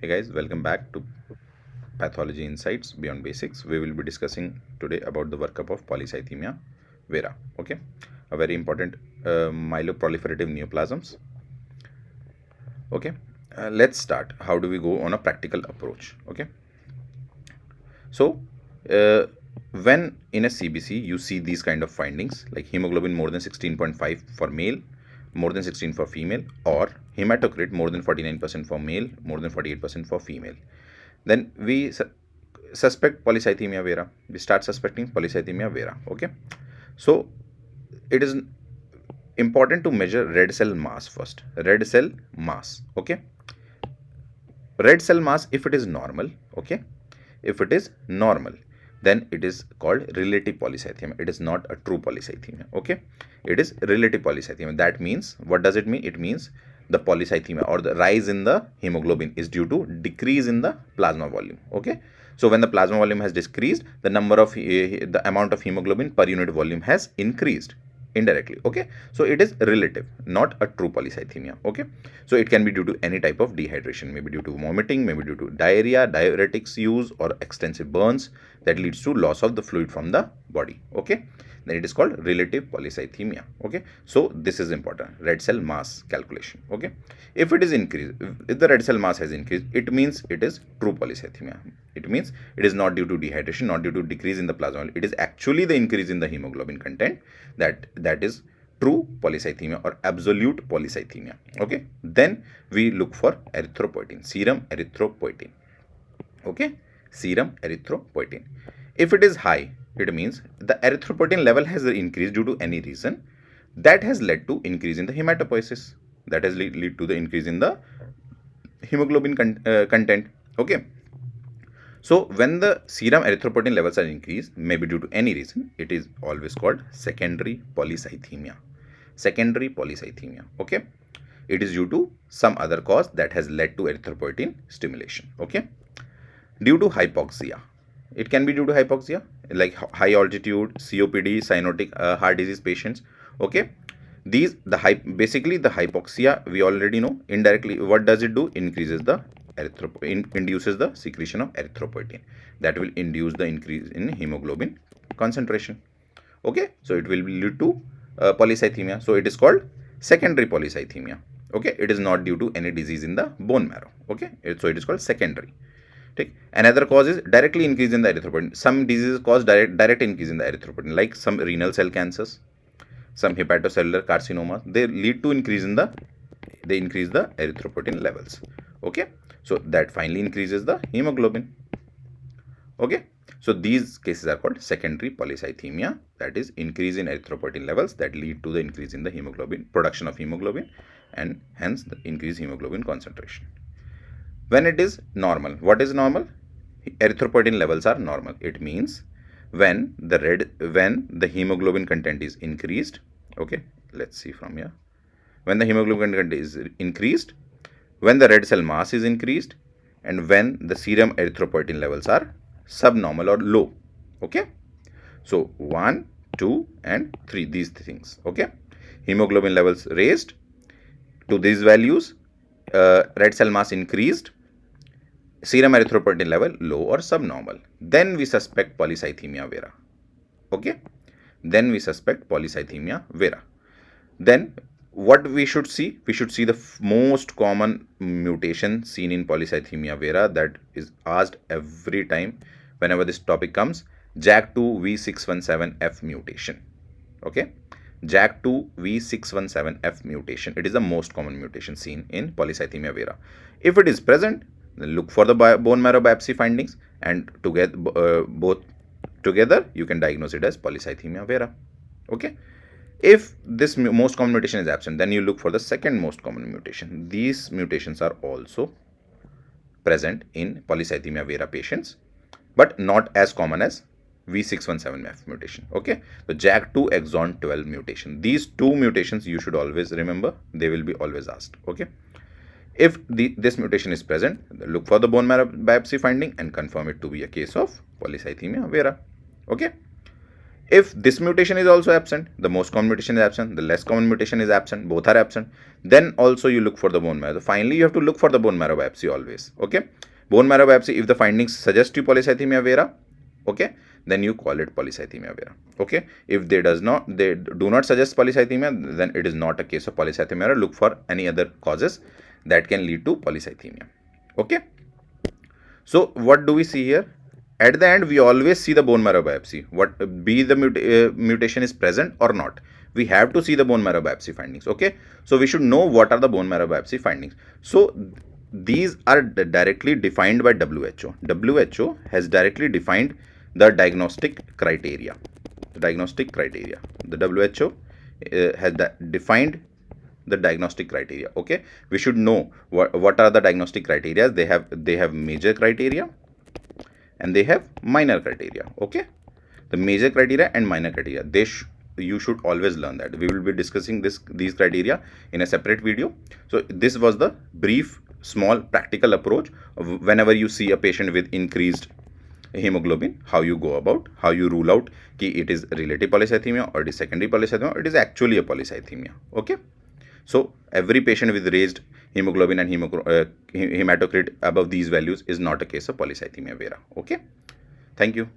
Hey guys, welcome back to Pathology Insights Beyond Basics. We will be discussing today about the workup of Polycythemia Vera. Okay, a very important myeloproliferative neoplasms. Okay, let's start. How do we go on a practical approach? Okay, so when in a CBC you see these kind of findings like hemoglobin more than 16.5 for male, more than 16 for female, or hematocrit more than 49% for male, more than 48% for female, then we suspect polycythemia vera. We start suspecting polycythemia vera. Okay, so it is important to measure red cell mass first. Red cell mass. Okay, red cell mass, if it is normal, okay, if it is normal, then it is called relative polycythemia. It is not a true polycythemia. Okay, it is relative polycythemia. That means, what does it mean? It means the polycythemia or the rise in the hemoglobin is due to decrease in the plasma volume. Okay, so when the plasma volume has decreased, the number of the amount of hemoglobin per unit volume has increased indirectly. Okay, so it is relative, not a true polycythemia. Okay, so it can be due to any type of dehydration, maybe due to vomiting, maybe due to diarrhea, diuretics use, or extensive burns that leads to loss of the fluid from the body. Okay, then it is called relative polycythemia. Okay, so this is important, red cell mass calculation. Okay, if it is increased, if the red cell mass has increased, it means it is true polycythemia. It means it is not due to dehydration, not due to decrease in the plasma volume. It is actually the increase in the hemoglobin content that is true polycythemia or absolute polycythemia. Okay, then we look for erythropoietin, serum erythropoietin. Okay, serum erythropoietin. If it is high, it means the erythropoietin level has increased due to any reason that has led to increase in the hematopoiesis, that has lead to the increase in the hemoglobin content. Okay, so when the serum erythropoietin levels are increased, maybe due to any reason, it is always called secondary polycythemia. Secondary polycythemia. Okay, it is due to some other cause that has led to erythropoietin stimulation. Okay, due to hypoxia. It can be due to hypoxia, like high altitude, COPD, cyanotic heart disease patients. Okay, these basically the hypoxia we already know. Indirectly, what does it do? Increases the induces the secretion of erythropoietin. That will induce the increase in hemoglobin concentration. Okay, so it will lead to polycythemia. So it is called secondary polycythemia. Okay, it is not due to any disease in the bone marrow. Okay, so it is called secondary. Take. Another cause is directly increase in the erythropoietin. Some diseases cause direct increase in the erythropoietin, like some renal cell cancers, some hepatocellular carcinomas. They lead to increase in they increase the erythropoietin levels. Okay, so that finally increases the hemoglobin. Okay, so these cases are called secondary polycythemia, that is increase in erythropoietin levels that lead to the increase in the hemoglobin, production of hemoglobin, and hence the increased hemoglobin concentration. When it is normal, what is normal? Erythropoietin levels are normal. It means when the hemoglobin content is increased. Okay, let's see from here. When the hemoglobin content is increased, when the red cell mass is increased, and when the serum erythropoietin levels are subnormal or low. Okay, so 1, 2, and 3, these things. Okay, hemoglobin levels raised to these values, red cell mass increased, serum erythropoietin level low or subnormal, then we suspect polycythemia vera. Okay, then we suspect polycythemia vera. Then what we should see? We should see the most common mutation seen in polycythemia vera, that is asked every time whenever this topic comes: JAK2 V617F mutation. Okay, JAK2 V617F mutation. It is the most common mutation seen in polycythemia vera. If it is present, then look for the bone marrow biopsy findings, and both together you can diagnose it as polycythemia vera. Okay, if this most common mutation is absent, then you look for the second most common mutation. These mutations are also present in polycythemia vera patients, but not as common as V617F mutation. Okay, the JAK2 exon 12 mutation. These two mutations you should always remember. They will be always asked. Okay, if this mutation is present, look for the bone marrow biopsy finding and confirm it to be a case of polycythemia vera. Okay, If this mutation is also absent, the most common mutation is absent, the less common mutation is absent, both are absent, then also you look for the bone marrow. So finally, you have to look for the bone marrow biopsy always. Okay, bone marrow biopsy, if the findings suggest you polycythemia vera, okay, then you call it polycythemia vera. Okay, if they do not suggest polycythemia, then it is not a case of polycythemia vera. Look for any other causes that can lead to polycythemia. Okay, so what do we see here? At the end, we always see the bone marrow biopsy. What be the mutation is present or not, we have to see the bone marrow biopsy findings. Okay, so we should know what are the bone marrow biopsy findings. So these are directly defined by WHO. WHO has directly defined the diagnostic criteria. The diagnostic criteria. The WHO has defined the diagnostic criteria. Okay, we should know what are the diagnostic criteria. They have major criteria and they have minor criteria. Okay, the major criteria and minor criteria, you should always learn that. We will be discussing these criteria in a separate video. So this was the brief small practical approach of whenever you see a patient with increased hemoglobin, how you go about, how you rule out ki it is relative polycythemia or it is secondary polycythemia or it is actually a polycythemia. Okay, so every patient with raised hemoglobin and hematocrit above these values is not a case of polycythemia vera. Okay, thank you.